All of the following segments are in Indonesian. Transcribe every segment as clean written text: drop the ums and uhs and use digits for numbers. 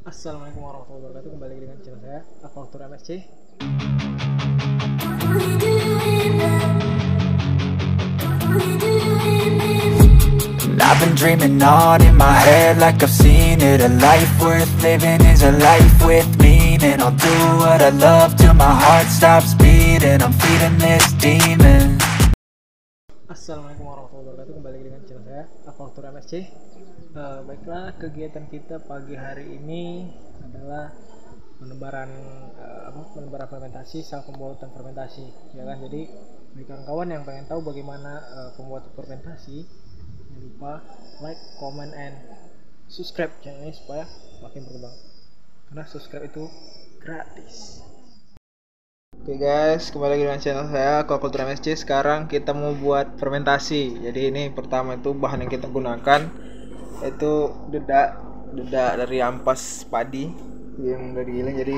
Assalamualaikum warahmatullahi wabarakatuh. Kembali lagi dengan channel saya Aquaculture MSC. I've been dreaming on in my head like I've seen it. A life worth living is a life with meaning. I'll do what I love till my heart stops beating. I'm feeding this demon. Assalamualaikum warahmatullahi wabarakatuh. Kembali lagi dengan channel saya Aquaculture MSC. Baiklah, kegiatan kita pagi hari ini adalah penebaran fermentasi, sel pembuatan fermentasi, ya kan. Jadi bagi kawan-kawan yang pengen tahu bagaimana pembuatan fermentasi, jangan lupa like, comment, and subscribe channel ini supaya makin berkembang, karena subscribe itu gratis. Oke guys, kembali lagi dengan channel saya Aquaculture MSC. Sekarang kita mau buat fermentasi. Jadi ini pertama itu bahan yang kita gunakan itu dedak dari ampas padi yang udah digiling. Jadi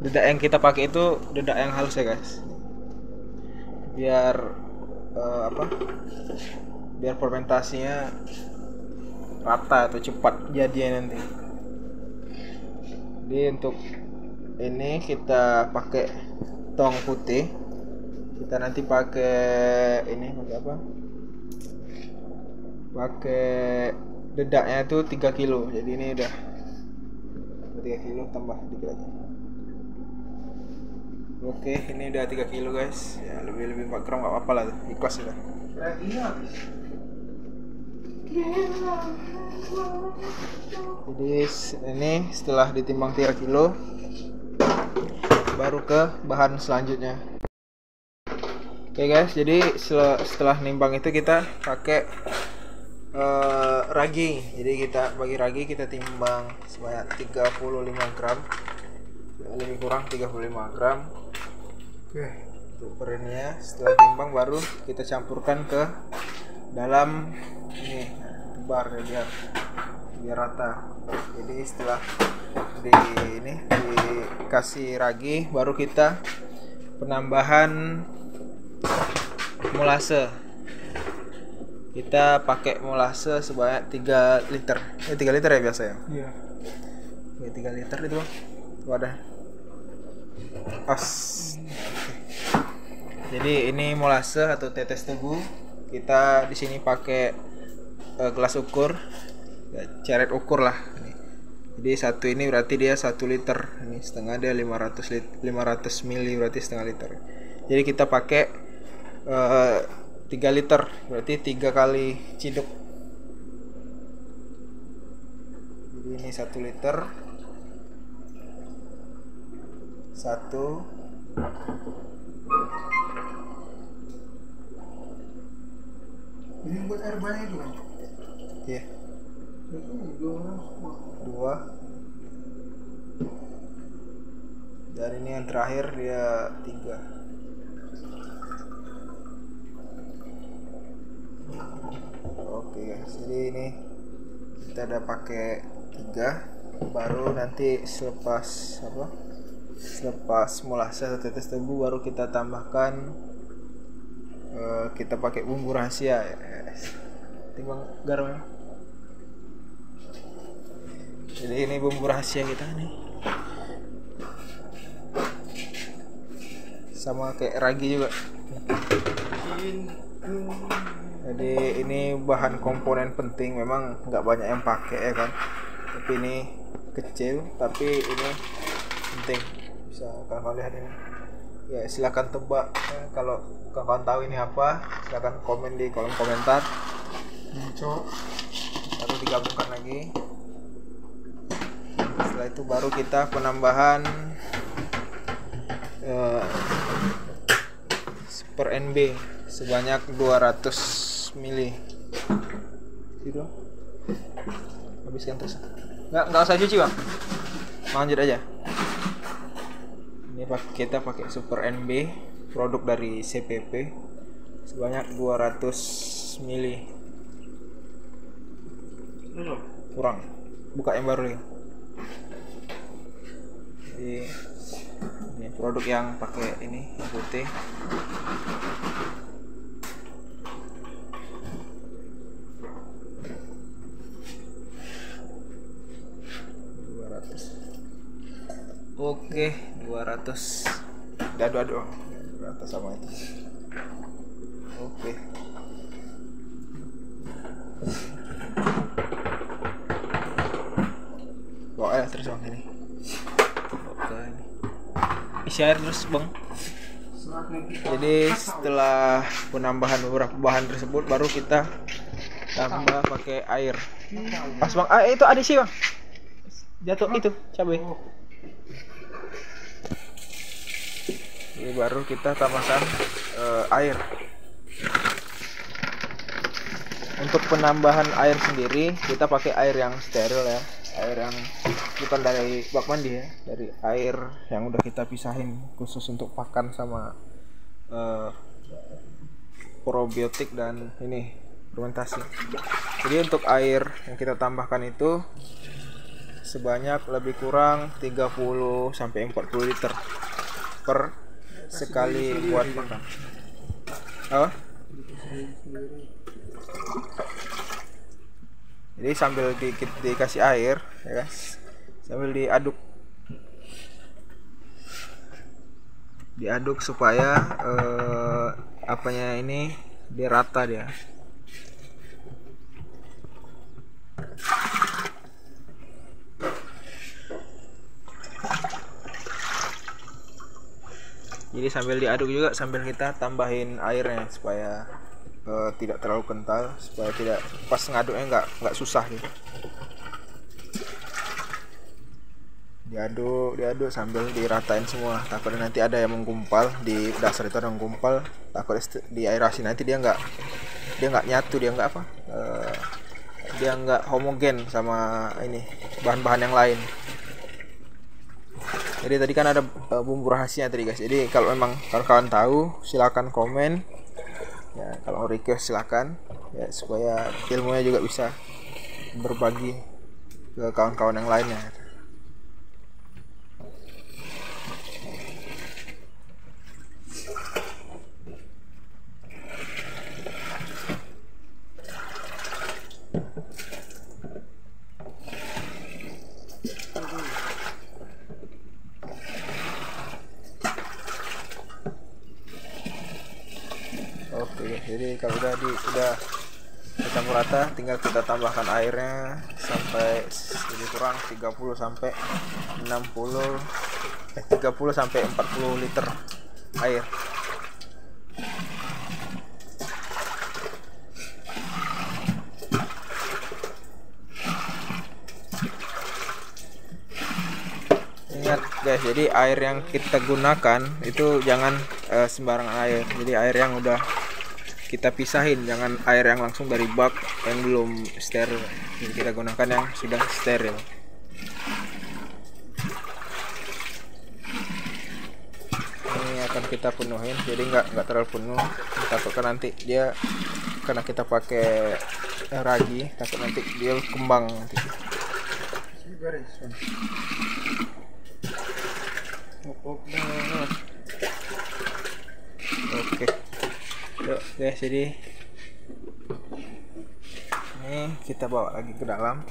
dedak yang kita pakai itu dedak yang halus ya guys, biar biar fermentasinya rata atau cepat jadinya nanti. Jadi untuk ini kita pakai tong putih. Kita nanti pakai ini pakai dedaknya itu 3 kilo. Jadi ini udah 3 kilo, tambah dikit aja. Oke, ini udah 3 kilo guys. Ya lebih 4 gram gak apa-apa lah, ikhlas sudah. Jadi ini setelah ditimbang 3 kilo baru ke bahan selanjutnya. Oke guys, jadi setelah nimbang itu kita pakai ragi. Jadi kita bagi ragi, kita timbang sebanyak 35 gram, lebih kurang 35 gram. Oke, untuk perinnya setelah timbang baru kita campurkan ke dalam ini bar ya, biar rata. Jadi setelah dikasih ragi, baru kita penambahan molase. Kita pakai molase sebanyak 3 liter. 3 liter ya biasa ya? Iya. 3 liter itu wadah. Pas. Jadi ini molase atau tetes tebu. Kita di sini pakai gelas ukur, ceret ukur lah. Jadi satu ini berarti dia 1 liter. Ini setengah, dia 500 mili, berarti setengah liter. Jadi kita pakai 3 liter, berarti 3 kali ciduk. Jadi ini 1 liter, 1 ini buat air banyak itu kan? Iya. Dua. Dan ini yang terakhir dia 3. Oke guys, jadi ini kita udah pakai 3. Baru nanti selepas molase atau tetes tebu baru kita tambahkan, kita pakai bumbu rahasia ya, timbang garam ya. Jadi ini bumbu rahasia kita nih, sama kayak ragi juga. Jadi ini bahan komponen penting, memang nggak banyak yang pakai ya kan, tapi ini kecil tapi ini penting. Bisa kalian lihat ini ya, silahkan tebak ya. Kalau kalian tahu ini apa, silahkan komen di kolom komentar. Lalu digabungkan lagi. Setelah itu baru kita penambahan super NB sebanyak 200 mili. Gitu. Habiskan terus. Enggak usah cuci, Bang. Lanjut aja. Ini kita pakai super NB, produk dari CPP, sebanyak 200 mili. Kurang. Buka yang baru ya. Jadi ini produk yang pakai ini yang putih. Oke, 200. Diaduk-aduk rata sama itu. Oke. Bawa air terus bang ini. Oke, ini. Isi air terus, Bang. Jadi setelah penambahan beberapa bahan tersebut baru kita tambah pakai air. Pas bang, itu ada sih bang. Jatuh itu cabai. Jadi baru kita tambahkan air. Untuk penambahan air sendiri kita pakai air yang steril ya, air yang bukan dari bak mandi ya, dari air yang udah kita pisahin khusus untuk pakan sama probiotik dan ini fermentasi. Jadi untuk air yang kita tambahkan itu sebanyak lebih kurang 30 sampai 40 liter per sekali buat makan. Oh? Jadi sambil dikasih air ya guys, sambil diaduk supaya apanya ini dia rata dia. Jadi sambil diaduk juga sambil kita tambahin airnya supaya tidak terlalu kental, supaya tidak pas ngaduknya nggak susah gitu. Diaduk sambil diratain semua. Takutnya nanti ada yang menggumpal di dasar itu, ada yang menggumpal. Takutnya di aerasi nanti dia nggak nyatu, dia nggak homogen sama ini bahan-bahan yang lain. Jadi tadi kan ada bumbu rahasia tadi guys. Jadi kalau memang kawan-kawan tahu silakan komen. Ya, kalau request silakan ya, supaya ilmunya juga bisa berbagi ke kawan-kawan yang lainnya. Oke, jadi kalau udah dicampur rata, tinggal kita tambahkan airnya sampai lebih kurang 30 sampai 40 liter air. Ingat guys, jadi air yang kita gunakan itu jangan sembarangan air. Jadi air yang udah kita pisahin, jangan air yang langsung dari bak yang belum steril. Jadi kita gunakan yang sudah steril. Ini akan kita penuhin, jadi nggak terlalu penuh. Takutkan nanti dia, karena kita pakai ragi, takut nanti dia kembang nanti. Oke. Yuk guys, jadi ini kita bawa lagi ke dalam.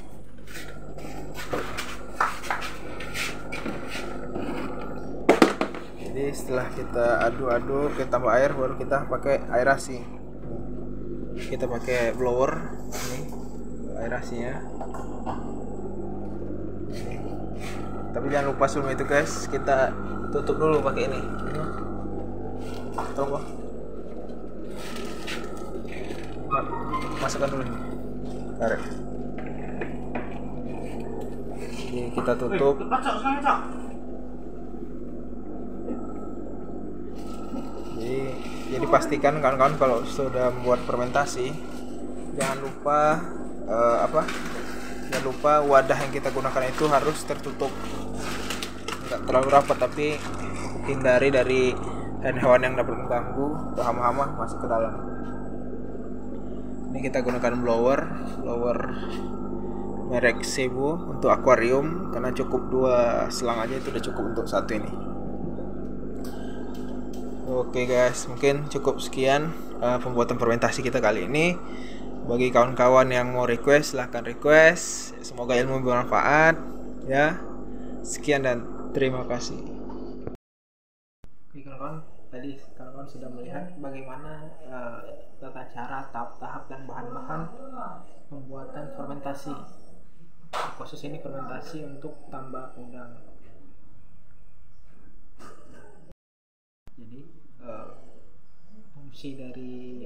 Jadi setelah kita aduk-aduk, kita tambah air, baru kita pakai aerasi. Kita pakai blower ini aerasinya. Tapi jangan lupa sebelum itu guys, kita tutup dulu pakai ini. Tunggu. Masukkan dulu nih, tarik. Jadi kita tutup. Jadi pastikan kawan-kawan kalau sudah membuat fermentasi, jangan lupa jangan lupa wadah yang kita gunakan itu harus tertutup, nggak terlalu rapat, tapi hindari dari hewan yang dapat mengganggu atau hama-hama masuk ke dalam. Ini kita gunakan blower merek Sebo untuk akuarium, karena cukup 2 selang aja itu udah cukup untuk satu ini. Oke guys, mungkin cukup sekian pembuatan fermentasi kita kali ini. Bagi kawan-kawan yang mau request, silahkan request. Semoga ilmu bermanfaat ya. Sekian dan Terima kasih. Oke kawan-kawan, tadi kawan-kawan sudah melihat bagaimana tata cara, tahap-tahap dan bahan-bahan pembuatan fermentasi. Khusus ini fermentasi untuk tambak udang. Jadi fungsi dari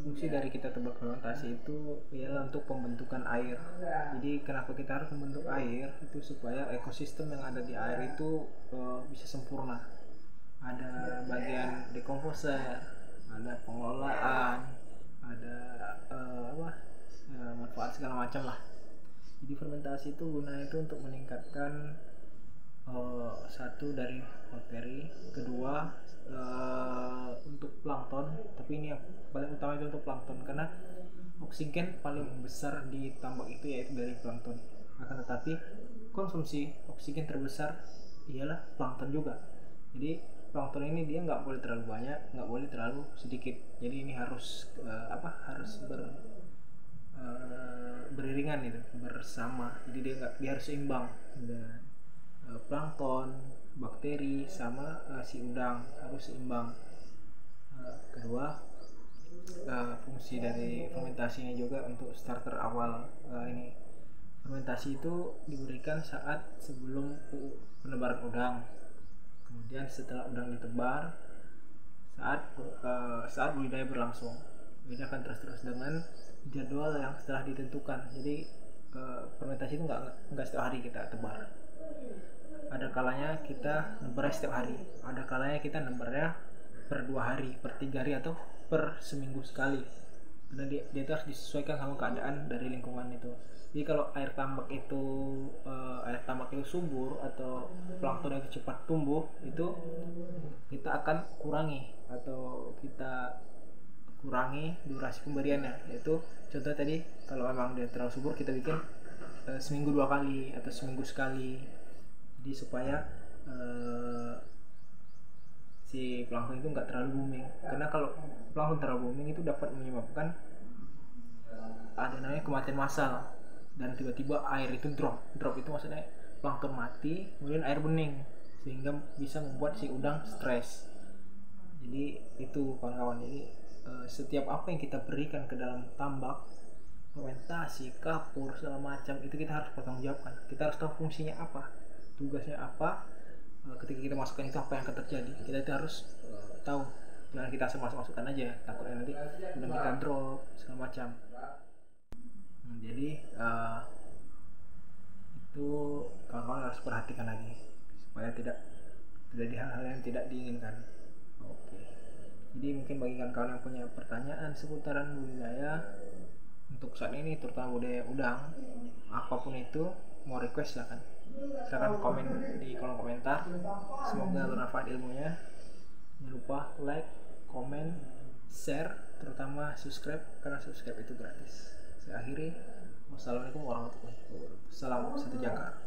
fungsi dari kita tambak fermentasi itu ialah untuk pembentukan air. Jadi kenapa kita harus membentuk air itu supaya ekosistem yang ada di air itu bisa sempurna. Ada bagian dekomposer, ada pengelolaan, ada manfaat segala macam lah. Jadi fermentasi itu gunanya itu untuk meningkatkan satu dari bakteri, kedua untuk plankton, tapi ini yang paling utama itu untuk plankton karena oksigen paling besar di tambak itu yaitu dari plankton. Akan tetapi konsumsi oksigen terbesar ialah plankton juga. Jadi plankton ini dia nggak boleh terlalu banyak, nggak boleh terlalu sedikit. Jadi ini harus beriringan itu, bersama. Jadi dia harus seimbang. Dan plankton, bakteri sama si udang harus seimbang. Kedua, fungsi dari fermentasinya juga untuk starter awal. Ini fermentasi itu diberikan saat sebelum penebaran udang. Kemudian setelah udang ditebar, saat budidaya berlangsung, ini akan terus dengan jadwal yang setelah ditentukan. Jadi fermentasi itu nggak setiap hari kita tebar. Ada kalanya kita nebarnya setiap hari, ada kalanya kita nebarnya per 2 hari, per 3 hari atau per seminggu sekali. Karena dia itu harus disesuaikan sama keadaan dari lingkungan itu. Jadi kalau air tambak itu subur atau plankton itu cepat tumbuh, itu kita akan kurangi durasi pemberiannya. Yaitu contoh tadi kalau memang dia terlalu subur kita bikin seminggu 2 kali atau seminggu sekali. Jadi supaya si plankton itu nggak terlalu booming. Karena kalau plankton terlalu booming itu dapat menyebabkan ada namanya kematian massal, dan tiba-tiba air itu drop itu maksudnya plankton mati, kemudian air bening, sehingga bisa membuat si udang stres. Jadi itu kawan-kawan. Jadi setiap apa yang kita berikan ke dalam tambak, fermentasi, kapur, segala macam itu kita harus pertanggungjawabkan. Kita harus tahu fungsinya apa, tugasnya apa. Ketika kita masukkan itu apa yang akan terjadi, kita itu harus tahu. Jangan kita masukkan aja, takutnya nanti udang kita drop segala macam. Jadi itu kawan-kawan harus perhatikan lagi supaya tidak terjadi hal-hal yang tidak diinginkan. Oke. Jadi mungkin bagi kawan-kawan yang punya pertanyaan seputaran budidaya untuk saat ini, terutama budidaya udang, apapun itu, mau request silakan komen di kolom komentar. Semoga bermanfaat ilmunya. Jangan lupa like, komen, share, terutama subscribe, karena subscribe itu gratis. Saya akhiri. Wassalamualaikum warahmatullahi wabarakatuh. Salam satu jangkar.